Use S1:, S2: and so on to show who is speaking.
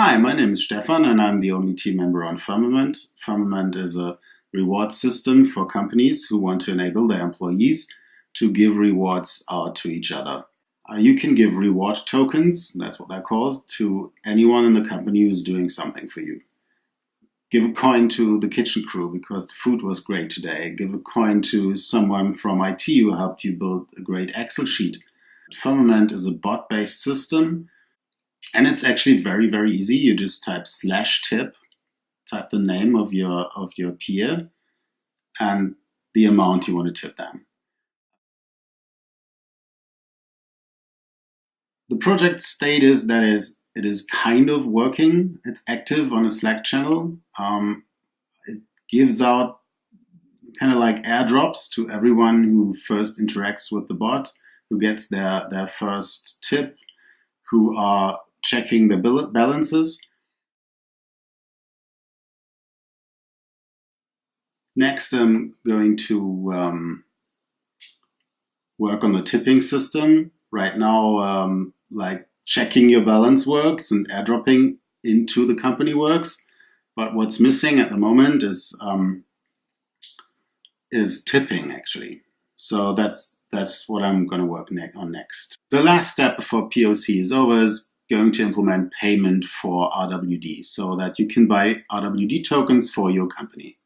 S1: Hi, my name is Stefan and I'm the only team member on Firmament. Firmament is a reward system for companies who want to enable their employees to give rewards out to each other. You can give reward tokens, that's what they're called, to anyone in the company who's doing something for you. Give a coin to the kitchen crew because the food was great today. Give a coin to someone from IT who helped you build a great Excel sheet. Firmament is a bot-based system. And it's actually very, very easy. You just type /tip, type the name of your peer and the amount you want to tip them. The project state is that it is kind of working. It's active on a Slack channel. It gives out kind of like airdrops to everyone who first interacts with the bot, who gets their first tip, who are checking the balances. Next, I'm going to work on the tipping system. Right now, like checking your balance works and airdropping into the company works. But what's missing at the moment is tipping, actually. So that's what I'm going to work on next. The last step before POC is over is going to implement payment for RWD so that you can buy RWD tokens for your company.